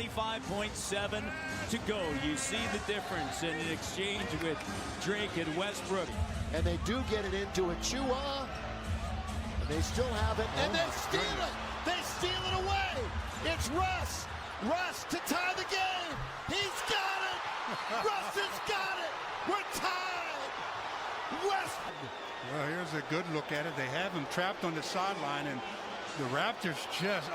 25.7 to go. You see the difference in an exchange with Drake and Westbrook. And they do get it into Achua. And they still have it. And they steal it. They steal it away. It's Russ. Russ to tie the game. He's got it. Russ has got it. We're tied. West. Well, here's a good look at it. They have him trapped on the sideline, and the Raptors just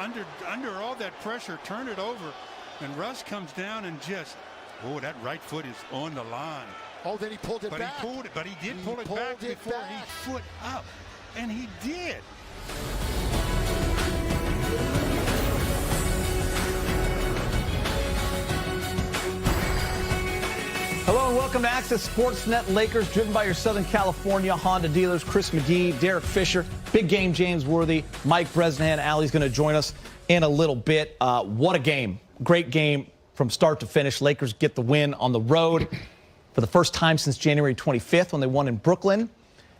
under all that pressure turn it over, and Russ comes down and just, oh, that right foot is on the line. Oh, then he pulled it back. But he did pull it back before he foot up, and he did. Hello and welcome to Access Sportsnet. Lakers driven by your Southern California Honda dealers. Chris McGee, Derek Fisher, Big Game James Worthy, Mike Bresnahan. Allie's going to join us in a little bit. What a game. Great game from start to finish. Lakers get the win on the road for the first time since January 25th when they won in Brooklyn. And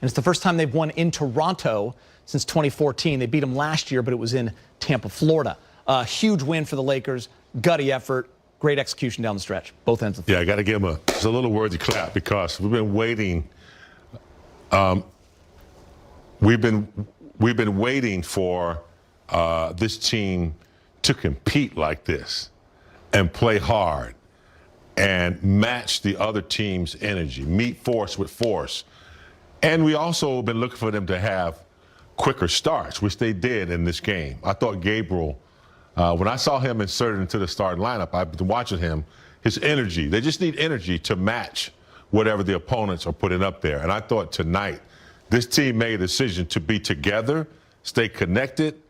it's the first time they've won in Toronto since 2014. They beat them last year, but it was in Tampa, Florida. Huge win for the Lakers. Gutty effort. Great execution down the stretch, both ends of the field. Yeah, I got to give them just a little worthy clap because we've been waiting. We've been waiting for this team to compete like this and play hard and match the other team's energy, meet force with force. And we also have been looking for them to have quicker starts, which they did in this game. I thought Gabriel. When I saw him inserted into the starting lineup, I've been watching him, his energy. They just need energy to match whatever the opponents are putting up there. And I thought tonight, this team made a decision to be together, stay connected.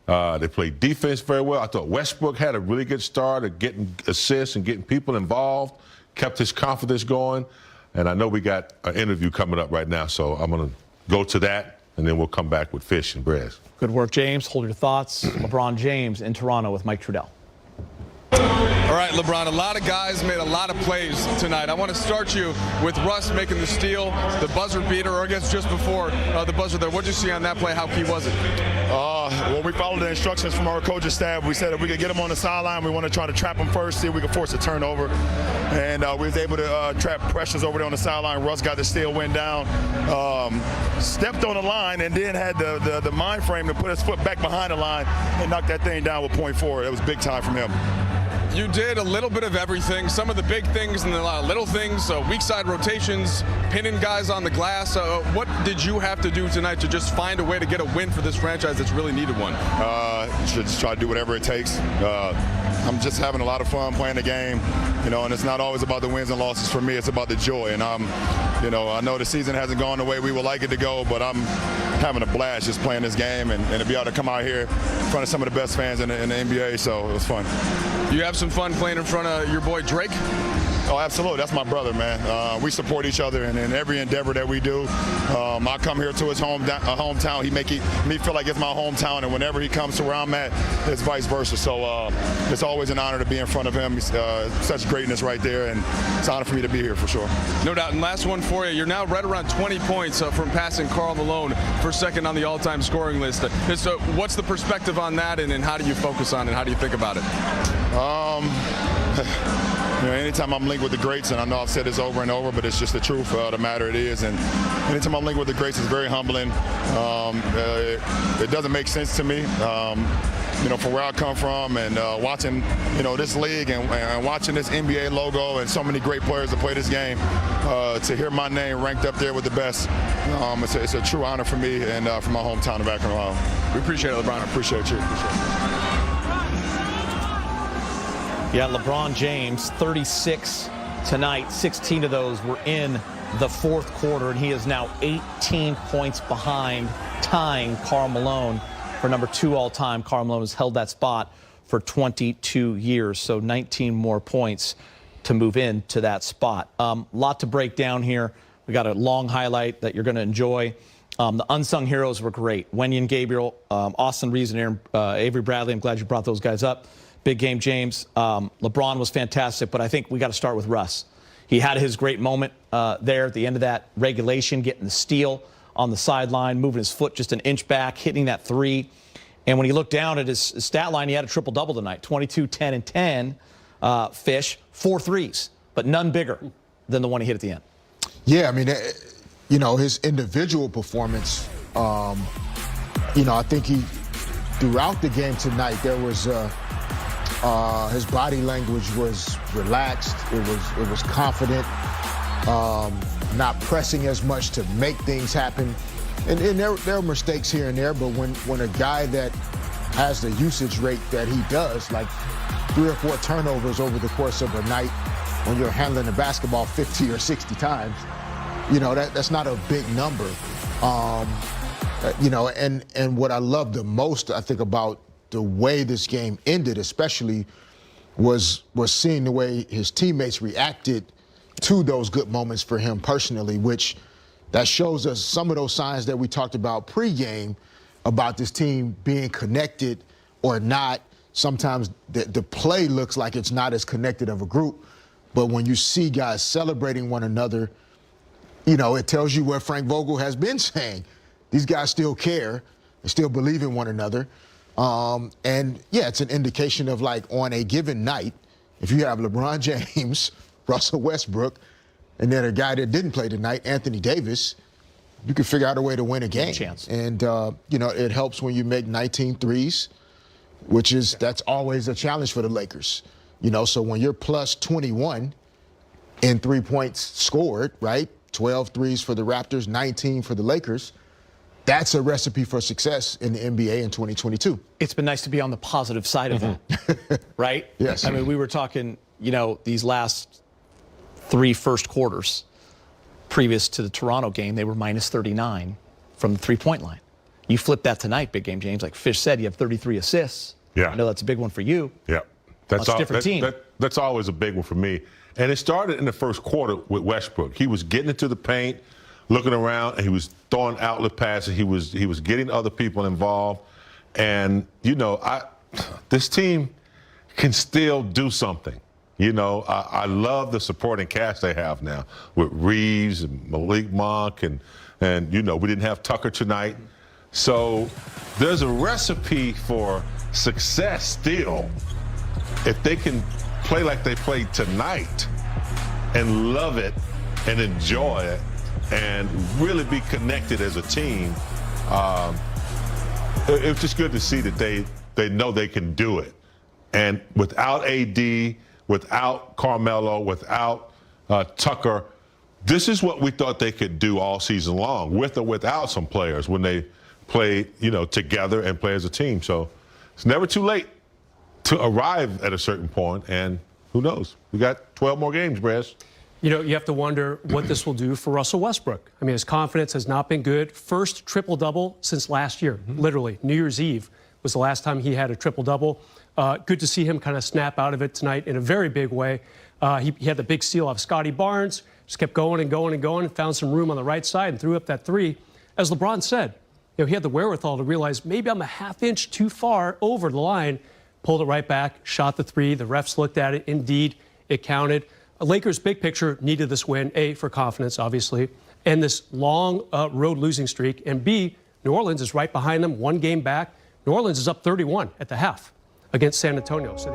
They played defense very well. I thought Westbrook had a really good start at getting assists and getting people involved, kept his confidence going. And I know we got an interview coming up right now, so I'm going to go to that, and then we'll come back with Fish and Brez. Good work, James. Hold your thoughts. LeBron James in Toronto with Mike Trudell. All right, LeBron, a lot of guys made a lot of plays tonight. I want to start you with Russ making the steal, the buzzer beater, or I guess just before the buzzer there. What did you see on that play? How key was it? Well, we followed the instructions from our coaching staff. We said if we could get him on the sideline, we want to try to trap him first, see if we could force a turnover. And we was able to trap pressures over there on the sideline. Russ got the steal, went down, stepped on the line, and then had the mind frame to put his foot back behind the line and knock that thing down with .4. It was big time from him. You did a little bit of everything, some of the big things and a lot of little things, weak side rotations, pinning guys on the glass. What did you have to do tonight to just find a way to get a win for this franchise that's really needed one? Just try to do whatever it takes. I'm just having a lot of fun playing the game, and it's not always about the wins and losses for me. It's about the joy. And I know the season hasn't gone the way we would like it to go, but I'm having a blast just playing this game and to be able to come out here in front of some of the best fans in the NBA, so it was fun. You have some fun playing in front of your boy Drake? Oh, absolutely. That's my brother, man. We support each other in every endeavor that we do. I come here to his hometown. He make me feel like it's my hometown, and whenever he comes to where I'm at, it's vice versa. So it's always an honor to be in front of him. Such greatness right there, and it's an honor for me to be here for sure. No doubt. And last one for you. You're now right around 20 points from passing Karl Malone for second on the all-time scoring list. So what's the perspective on that, and how do you focus on it? How do you think about it? Anytime I'm linked with the greats, and I know I've said this over and over, but it's just the truth of the matter it is. And anytime I'm linked with the greats, it's very humbling. It doesn't make sense to me. From where I come from and watching, this league and watching this NBA logo and so many great players that play this game, to hear my name ranked up there with the best, it's a true honor for me and for my hometown of Akron, Ohio. We appreciate it, LeBron. I appreciate you. Yeah, LeBron James, 36 tonight. 16 of those were in the fourth quarter, and he is now 18 points behind, tying Karl Malone for number 2 all-time. Karl Malone has held that spot for 22 years, so 19 more points to move into that spot. Lot to break down here. We got a long highlight that you're going to enjoy. The unsung heroes were great. Wenyen Gabriel, Austin Reeves, and Avery Bradley. I'm glad you brought those guys up. Big Game James. LeBron was fantastic, but I think we got to start with Russ. He had his great moment there at the end of that regulation, getting the steal on the sideline, moving his foot just an inch back, hitting that three. And when you look down at his stat line, he had a triple-double tonight, 22, 10, and 10, Fish, 4 threes, but none bigger than the one he hit at the end. Yeah, I mean, you know, his individual performance, you know, I think throughout the game tonight, there was, his body language was relaxed. It was confident, not pressing as much to make things happen. And there are mistakes here and there, but when a guy that has the usage rate that he does, like 3 or 4 turnovers over the course of a night, when you're handling the basketball 50 or 60 times, you know, that's not a big number. You know, and what I love the most, I think, about the way this game ended, especially, was seeing the way his teammates reacted to those good moments for him personally, which that shows us some of those signs that we talked about pregame about this team being connected or not. Sometimes the play looks like it's not as connected of a group, but when you see guys celebrating one another, you know, it tells you what Frank Vogel has been saying. These guys still care and still believe in one another. And, yeah, it's an indication of, like, on a given night, if you have LeBron James, Russell Westbrook, and then a guy that didn't play tonight, Anthony Davis, you can figure out a way to win a game. Chance. And, you know, it helps when you make 19 threes, that's always a challenge for the Lakers. You know, so when you're plus 21 in 3 points scored, right, 12 threes for the Raptors, 19 for the Lakers, that's a recipe for success in the NBA in 2022. It's been nice to be on the positive side of that, right? Yes. I mean, we were talking, you know, these last 3 first quarters previous to the Toronto game, they were minus 39 from the 3-point line. You flip that tonight, big game, James. Like Fish said, you have 33 assists. Yeah. I know that's a big one for you. Yeah. That's a different team. That's always a big one for me. And it started in the first quarter with Westbrook. He was getting into the paint, looking around, and he was throwing outlet passes. He was getting other people involved. And, you know, this team can still do something. You know, I love the supporting cast they have now with Reeves and Malik Monk, and you know, we didn't have Tucker tonight. So there's a recipe for success still if they can play like they played tonight and love it and enjoy it and really be connected as a team. It's just good to see that they know they can do it. And without AD, without Carmelo, without Tucker, this is what we thought they could do all season long, with or without some players when they play, you know, together and play as a team. So it's never too late to arrive at a certain point, and who knows? We got 12 more games, Brez. You know, you have to wonder what this will do for Russell Westbrook. I mean, his confidence has not been good. First triple-double since last year, literally. New Year's Eve was the last time he had a triple-double. Good to see him kind of snap out of it tonight in a very big way. He had the big steal off Scotty Barnes, just kept going and going and going, found some room on the right side and threw up that 3. As LeBron said, you know, he had the wherewithal to realize maybe I'm a half inch too far over the line, pulled it right back, shot the 3. The refs looked at it. Indeed, it counted. Lakers' big picture needed this win, A, for confidence, obviously, and this long road losing streak, and B, New Orleans is right behind them, 1 game back. New Orleans is up 31 at the half against San Antonio. So